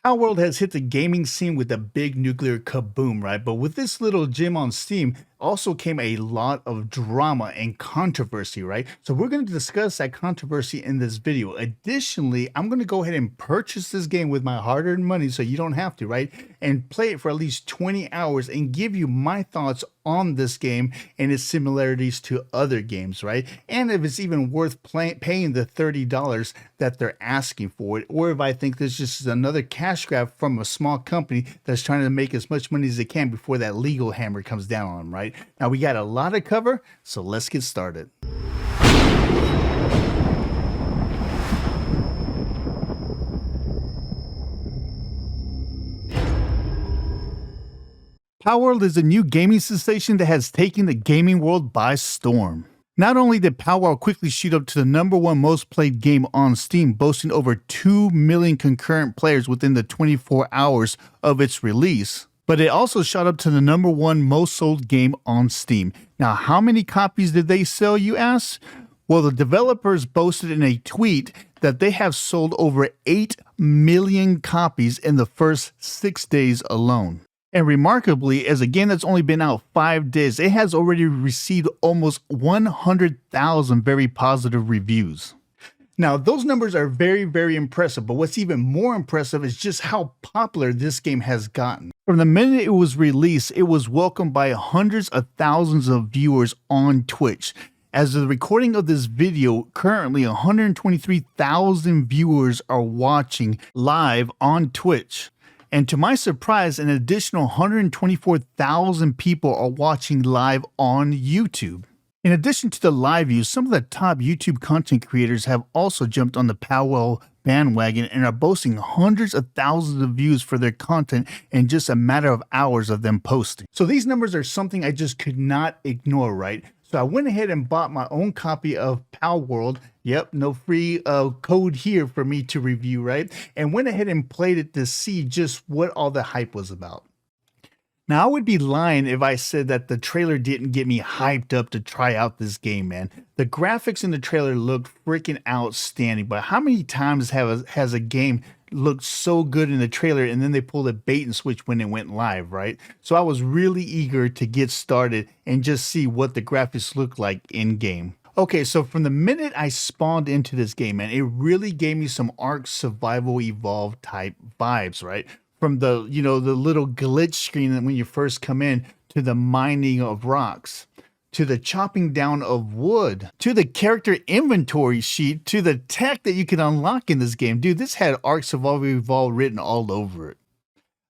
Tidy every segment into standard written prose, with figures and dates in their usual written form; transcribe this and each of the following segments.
Palworld has hit the gaming scene with a big nuclear kaboom, right? But with this little gem on Steam also came a lot of drama and controversy, right? So we're going to discuss that controversy in this video. Additionally, I'm going to go ahead and purchase this game with my hard-earned money so you don't have to, right? And play it for at least 20 hours and give you my thoughts on this game and its similarities to other games, right? And if it's even worth paying the $30 that they're asking for it, or if I think this just is another cash grab from a small company that's trying to make as much money as they can before that legal hammer comes down on them, right? Now we got a lot to cover, so let's get started. Palworld is a new gaming sensation that has taken the gaming world by storm. Not only did Palworld quickly shoot up to the #1 most played game on Steam, boasting over 2 million concurrent players within the 24 hours of its release, but it also shot up to the #1 most sold game on Steam. Now, how many copies did they sell, you ask? Well, the developers boasted in a tweet that they have sold over 8 million copies in the first 6 days alone. And remarkably, as a game that's only been out 5 days, it has already received almost 100,000 very positive reviews. Now, those numbers are very, very impressive, but what's even more impressive is just how popular this game has gotten. From the minute it was released, it was welcomed by hundreds of thousands of viewers on Twitch. As of the recording of this video, currently 123,000 viewers are watching live on Twitch. And to my surprise, an additional 124,000 people are watching live on YouTube. In addition to the live views, some of the top YouTube content creators have also jumped on the Palworld bandwagon and are boasting hundreds of thousands of views for their content in just a matter of hours of them posting. So these numbers are something I just could not ignore, right? So I went ahead and bought my own copy of Palworld. Yep, no free code here for me to review, right? And went ahead and played it to see just what all the hype was about. Now, I would be lying if I said that the trailer didn't get me hyped up to try out this game, man. The graphics in the trailer looked freaking outstanding, but how many times has a game looked so good in the trailer and then they pulled a bait and switch when it went live, right? So I was really eager to get started and just see what the graphics look like in game. Okay, so from the minute I spawned into this game, man, it really gave me some Ark Survival Evolved type vibes, right? From the, the little glitch screen when you first come in, to the mining of rocks, to the chopping down of wood, to the character inventory sheet, to the tech that you can unlock in this game. Dude, this had Ark Survival Evolved written all over it.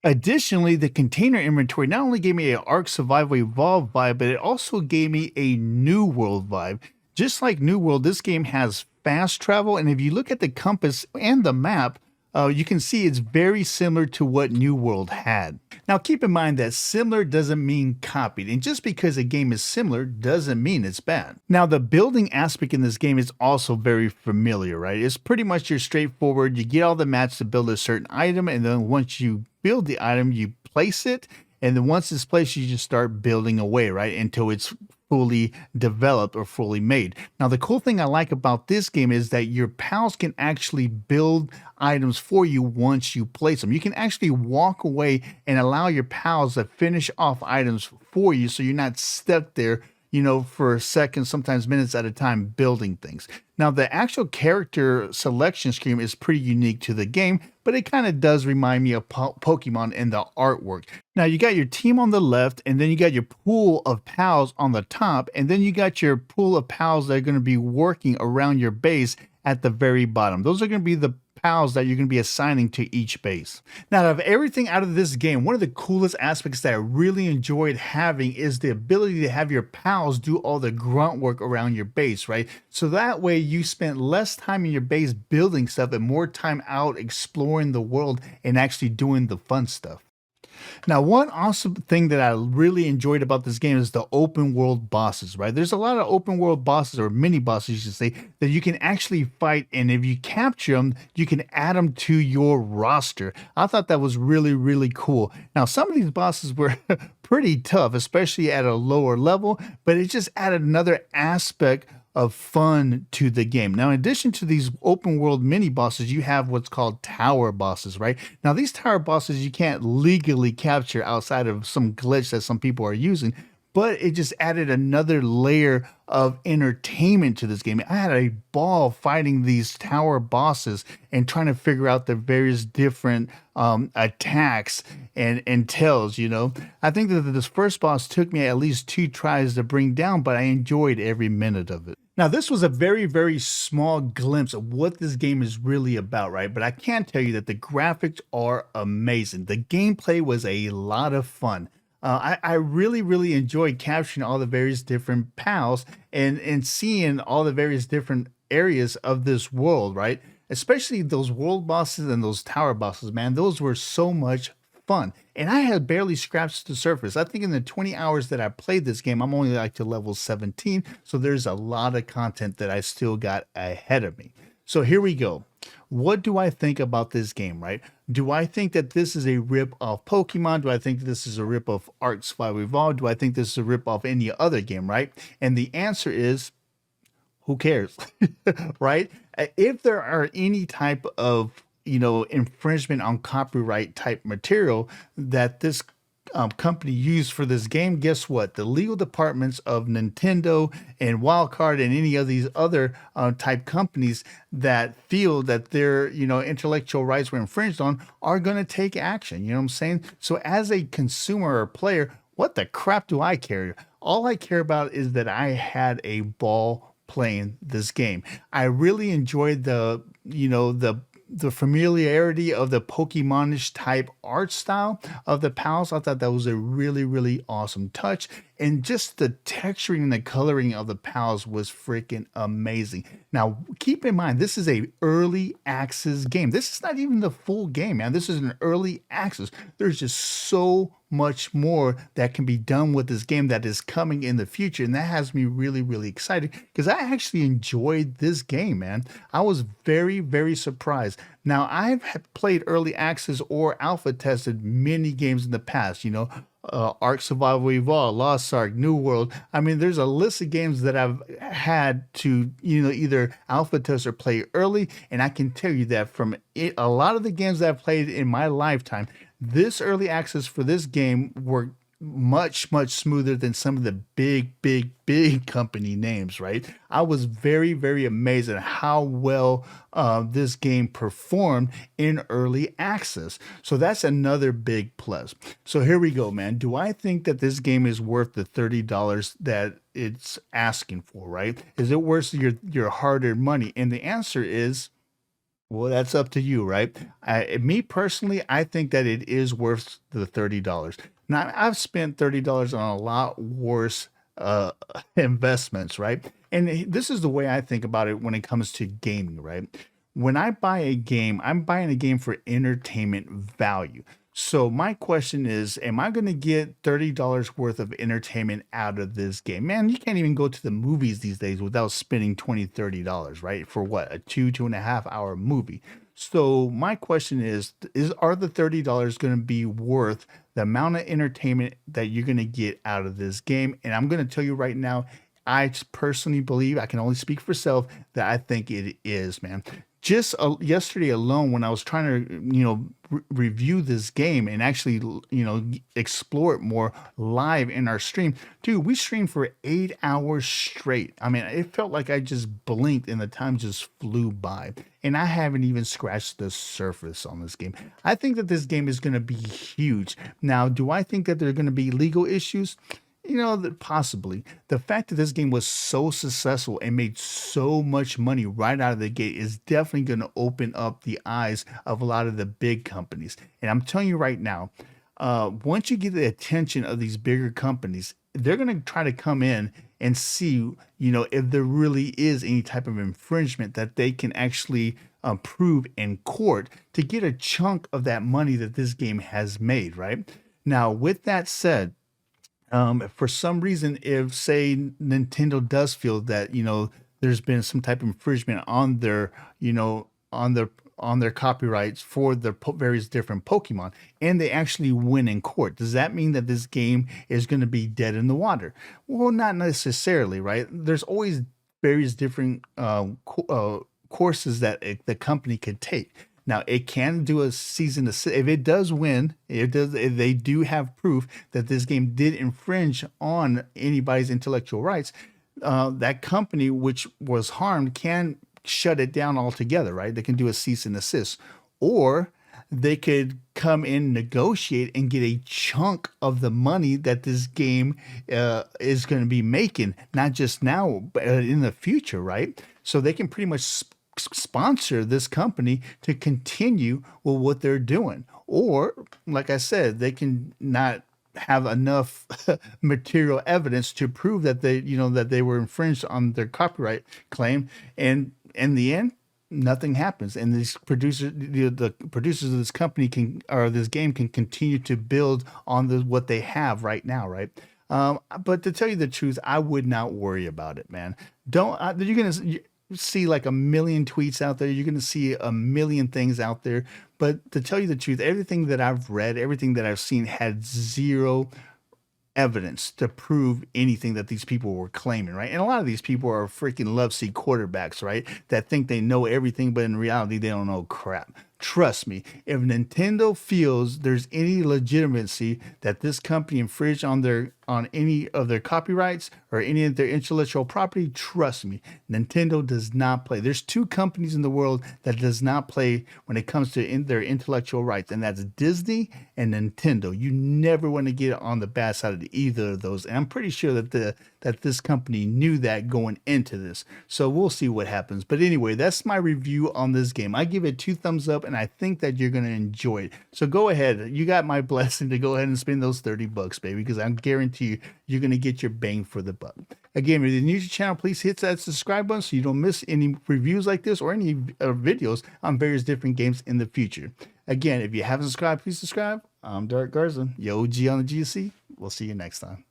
Additionally, the container inventory not only gave me an Ark Survival Evolved vibe, but it also gave me a New World vibe. Just like New World, this game has fast travel, and if you look at the compass and the map, you can see it's very similar to what New World had. Now, keep in mind that similar doesn't mean copied, and just because a game is similar doesn't mean it's bad. Now, the building aspect in this game is also very familiar, right? It's pretty much your straightforward, you get all the mats to build a certain item, and then once you build the item, you place it, and then once it's placed, you just start building away, right? Until it's fully developed or fully made. Now, the cool thing I like about this game is that your pals can actually build items for you once you place them. You can actually walk away and allow your pals to finish off items for you so you're not stuck there, for seconds, sometimes minutes at a time building things. Now, the actual character selection screen is pretty unique to the game, but it kind of does remind me of Pokemon in the artwork. Now, you got your team on the left, and then you got your pool of pals on the top, and then you got your pool of pals that are going to be working around your base at the very bottom. Those are going to be the pals that you're going to be assigning to each base. Now, out of everything out of this game, one of the coolest aspects that I really enjoyed having is the ability to have your pals do all the grunt work around your base, right? So that way you spent less time in your base building stuff and more time out exploring the world and actually doing the fun stuff. Now, one awesome thing that I really enjoyed about this game is the open world bosses, right? There's a lot of open world bosses, or mini bosses, you should say, that you can actually fight, and if you capture them, you can add them to your roster. I thought that was really, really cool. Now, some of these bosses were pretty tough, especially at a lower level, but it just added another aspect of fun to the game. Now, in addition to these open world mini bosses, you have what's called tower bosses, right? Now, these tower bosses you can't legally capture outside of some glitch that some people are using, but it just added another layer of entertainment to this game. I had a ball fighting these tower bosses and trying to figure out the various different attacks and tells. I think that this first boss took me at least 2 tries to bring down, but I enjoyed every minute of it. Now, this was a very, very small glimpse of what this game is really about, right? But I can tell you that the graphics are amazing. The gameplay was a lot of fun. I really, really enjoyed capturing all the various different pals and seeing all the various different areas of this world, right? Especially those world bosses and those tower bosses, man. Those were so much fun. And I had barely scratched the surface. I think in the 20 hours that I played this game, I'm only like to level 17. So there's a lot of content that I still got ahead of me. So here we go. What do I think about this game, right? Do I think that this is a rip off Pokemon? Do I think this is a rip off Ark Survival Evolved? Do I think this is a rip off any other game, right? And the answer is, who cares, right? If there are any type of, infringement on copyright type material that this company used for this game, guess what? The legal departments of Nintendo and Wildcard and any of these other type companies that feel that their intellectual rights were infringed on are going to take action. You know what I'm saying? So as a consumer or player, what the crap do I care? All I care about is that I had a ball playing this game. I really enjoyed the familiarity of the Pokemonish type art style of the pals. I thought that was a really, really awesome touch. And just the texturing and the coloring of the pals was freaking amazing. Now, keep in mind, this is a early access game. This is not even the full game, man. This is an early access. There's just so much more that can be done with this game that is coming in the future. And that has me really, really excited because I actually enjoyed this game, man. I was very, very surprised. Now, I've played early access or alpha tested many games in the past, Ark Survival Evolved, Lost Ark, New World. I mean, there's a list of games that I've had to, either alpha test or play early. And I can tell you that from a lot of the games that I've played in my lifetime, this early access for this game worked much, much smoother than some of the big, big, big company names, right? I was very, very amazed at how well this game performed in early access. So that's another big plus. So here we go, man. Do I think that this game is worth the $30 that it's asking for, right? Is it worth your hard-earned money? And the answer is, well, that's up to you, right? Me personally, I think that it is worth the $30. Now, I've spent $30 on a lot worse investments, right? And this is the way I think about it when it comes to gaming, right? When I buy a game, I'm buying a game for entertainment value. So my question is, am I going to get $30 worth of entertainment out of this game? Man, you can't even go to the movies these days without spending $20, $30, right? For what? A 2.5 hour movie. So my question is are the $30 going to be worth the amount of entertainment that you're going to get out of this game? And I'm going to tell you right now, I personally believe, I can only speak for self, that I think it is, man. Just yesterday alone, when I was trying to, review this game and actually, explore it more live in our stream, dude, we streamed for 8 hours straight. I mean, it felt like I just blinked and the time just flew by. And I haven't even scratched the surface on this game. I think that this game is going to be huge. Now, do I think that there are going to be legal issues? Possibly. The fact that this game was so successful and made so much money right out of the gate is definitely going to open up the eyes of a lot of the big companies. And I'm telling you right now, once you get the attention of these bigger companies, they're going to try to come in and see, if there really is any type of infringement that they can actually prove in court to get a chunk of that money that this game has made, right? Now, with that said, for some reason, if say Nintendo does feel that there's been some type of infringement on their on their copyrights for the various different Pokemon, and they actually win in court, does that mean that this game is going to be dead in the water? Well, not necessarily, right? There's always various different courses that the company could take. Now it can do a season assist if it does win. It does. If they do have proof that this game did infringe on anybody's intellectual rights. That company which was harmed can shut it down altogether. Right? They can do a cease and desist, or they could come in, negotiate, and get a chunk of the money that this game is going to be making, not just now, but in the future, right? So they can pretty much sponsor this company to continue with what they're doing. Or, like I said, they can not have enough material evidence to prove that they were infringed on their copyright claim, and in the end nothing happens, and these producers, the producers of this company can, or this game can continue to build on what they have right now, right? But to tell you the truth, I would not worry about it, man. Don't you're gonna see like a million tweets out there. You're gonna see a million things out there. But to tell you the truth, everything that I've read, everything that I've seen had zero evidence to prove anything that these people were claiming, right? And a lot of these people are freaking love-seat quarterbacks, right? That think they know everything, but in reality, they don't know crap. Trust me, if Nintendo feels there's any legitimacy that this company infringed on any of their copyrights or any of their intellectual property, trust me, Nintendo does not play. There's two companies in the world that does not play when it comes to their intellectual rights, and that's Disney and Nintendo. You never want to get on the bad side of either of those, and I'm pretty sure that this company knew that going into this. So we'll see what happens. But anyway, that's my review on this game. I give it 2 thumbs up, and I think that you're going to enjoy it. So go ahead. You got my blessing to go ahead and spend those $30, baby, because I guarantee you're going to get your bang for the buck. Again, if you're new to the channel, please hit that subscribe button so you don't miss any reviews like this or any videos on various different games in the future. Again, if you haven't subscribed, please subscribe. I'm Garza, your OG on the GC. We'll see you next time.